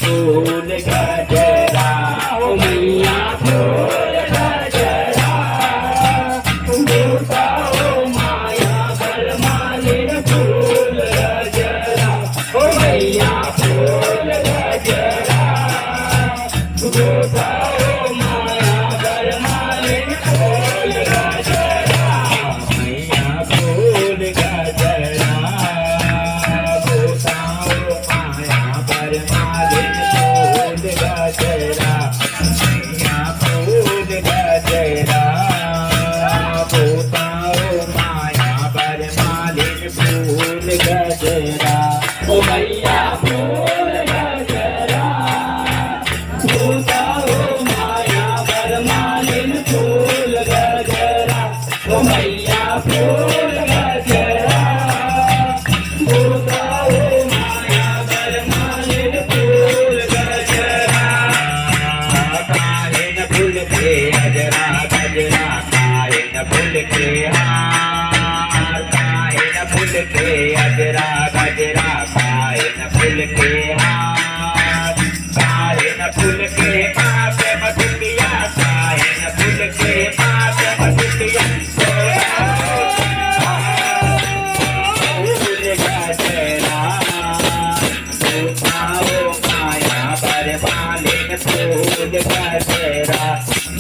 फूल गजरा ओ मैया फूल गजरा गोता ओ माया बरमालिन फूल गजरा ओ मैया फूल गजरा गोता ओ माया बरमालिन फूल गजरा मैया फूल गजरा गोता ओ माया बरमालिन फूल गजरा मैया फूल गजरा गोता ओ माया बरमालिन फूल गजरा ओ मैया फूल गजरा गोता ओ माया बरमालिन फूल गजरा ओ मैया फूल गजरा गोता ओ माया बरमालिन फूल गजरा काहे न फूल के गजरा गजरा काहे न फूल के हार काहे न फूल के गजरा गजरा काहे न फूल के हार काहे न फूल के पासे मधुलिया काहे न फूल के पासे मधुलिया फूल गजरा गोता ओ माया बरमालिन फूल गजरा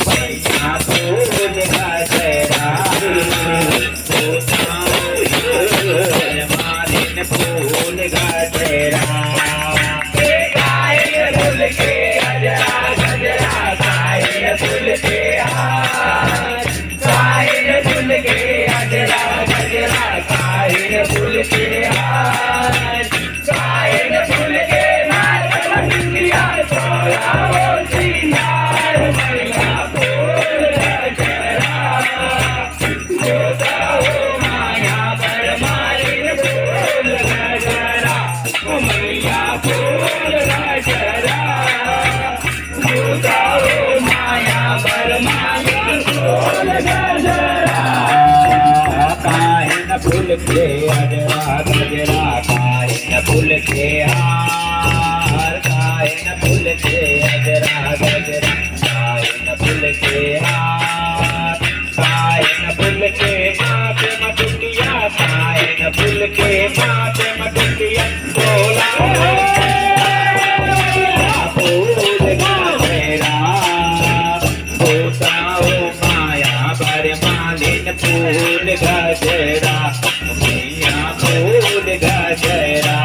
मैया फूल गजरा गोता ओ बरमालिन फूल गजरा काहे फूल के गजरा गजरा काहे फूल के हार काहे फूल के गजरा गजरा काहे फूल के हार काहे फूल के मार मधुलिया तोरा ओ सिंगार मैया फूल गजरा गोता ओ माया बरमालिन फूल गजरा ओ मैया फूल गजरा गोता ओ माया बरमालिन फूल गजरा काहे न फूल के गजरा गजरा काहे न फूल के हार काहे न फूल के गजरा गजरा काहे न फूल के हार काहे न फूल के माथे मधुलिया काहे न फूल के माथे मधुलिया बोला फूल गजरा गोता ओ माया बरमालिन फूल गजरा मैया फूल गजरा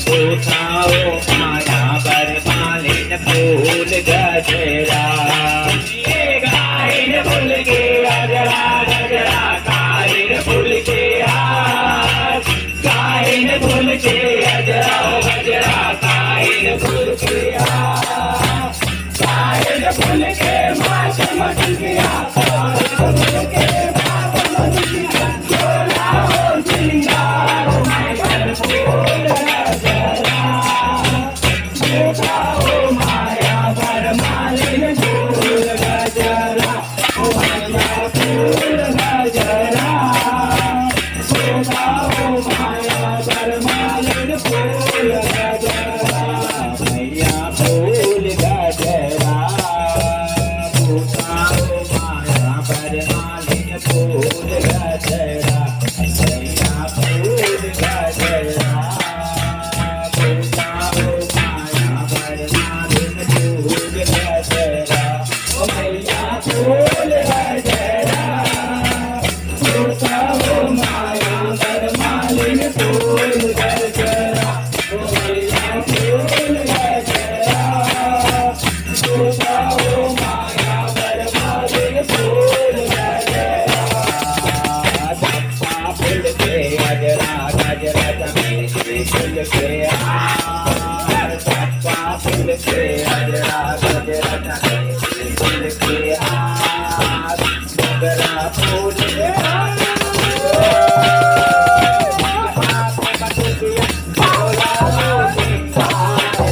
गोता ओ माया बरमालिन फूल गजरा ये काहे न फूल के गजरा गजरा काहे न फूल के हार काहे न फूल के गजरा ओ गजरा काहे न फूल के हार काहे न फूल के माथे मधुलिया काहे न फूल के माथे मधुलिया तोरा ओ सिंगार मैया फूल गजरा गोता ओ माया बरमालिन फूल गजरा ओ मैया फूल गजरा गोता ओ माया बरमालिन फूल गजरा मैया फूल गजरा गोता ओ माया बरमालिन फूल गजरा मैया फूल गजरा गोता ओ माया बरमालिन फूल गजरा ओ मैया फूल गजरा गोता ओ माया बरमालिन फूल गजरा ओ मैया फूल गजरा गोता ओ माया बरमालिन फूल गजरा चंपा फूल के गजरा गजरा चमेली फूल के हार चंपा फूल के गजरा गजरा चमेली फूल के हार मोगरा फूल के हार बोला ओ सिंगार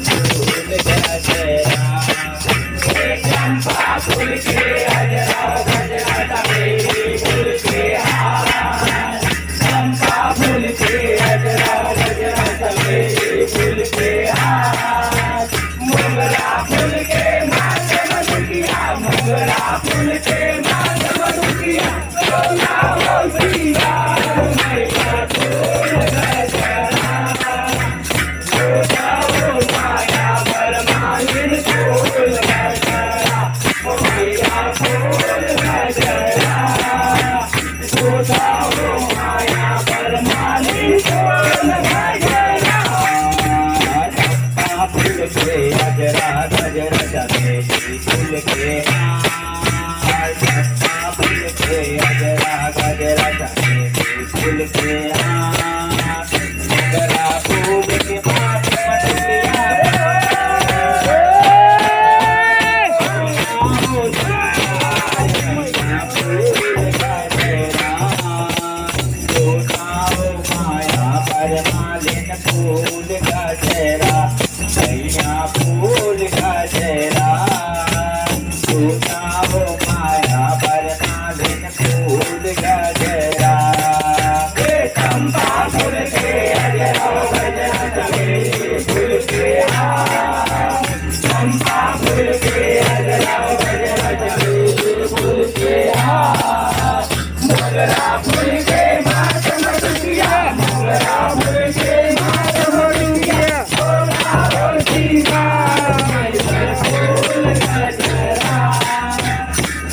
फूल गजरा चंपा फूल के गजरा गजरा चमेली फूल के हार चंपा फूल के गजरा गजरा चमेली फूल के हार मोगरा फूल के माथे मधुकिया मोगरा फूल के माथे मधुकिया सोना हो सिया मैया फूल गजरा सोना हो माया बरमालिन फूल गजरा मैया फूल गजरा सोना हो माया बरमालिन फूल गजरा फूल के गजरा गजरा चमेली फूल के हार चंपा फूल के गजरा गजरा चमेली फूल के हार मोगरा फूल के माथे मधुकिया फूल गजरा सोना हो माया बरमालिन फूल गजरा मैया फूल गजरा सोना हो माया बरमालिन फूल गजरा चंपा फूल के गजरा गजरा चमेली फूल के हार चंपा फूल के गजरा गजरा चमेली फूल के हार मोगरा फूल के माथे मधुकिया मोगरा फूल के माथे मधुकिया सोना हो सिया मैया फूल गजरा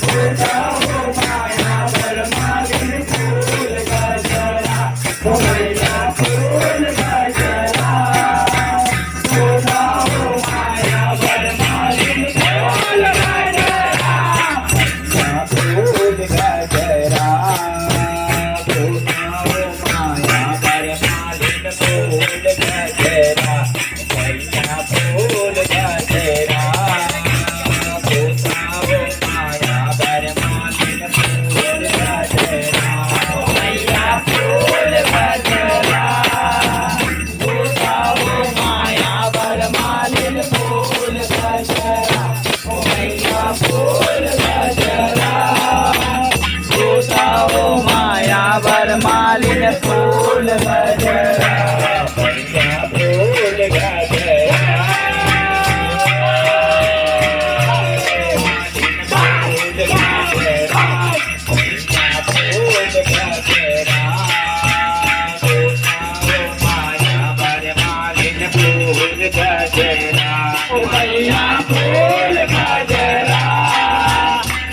सोना हो माया बरमालिन फूल गजरा मैया फूल गजरा सोना हो माया बरमालिन फूल गजरा फूल गजरा सोना हो माया बरमालिन फूल गजरा मैया फूल गजरा सोना हो माया बरमालिन फूल गजरा मैया फूल गजरा सोना हो माया बरमालिन फूल गजरा मैया फूल गजरा सोना हो माया बरमालिन फूल गजरा मैया फूल गजरा फूल गजरा मैया फूल गजरा सोना हो माया बरमालिन फूल गजरा मैया फूल गजरा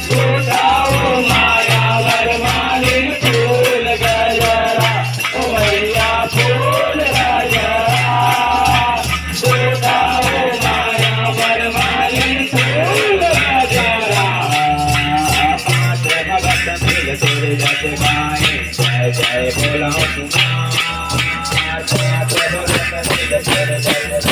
सोना हो माया बरमालिन फूल गजरा मैया फूल गजरा सोना हो माया बरमालिन फूल गजरा पांच भगत मिल जुल जग गाए जय जय बोलो कुमार पांच भगत मिल जुल जग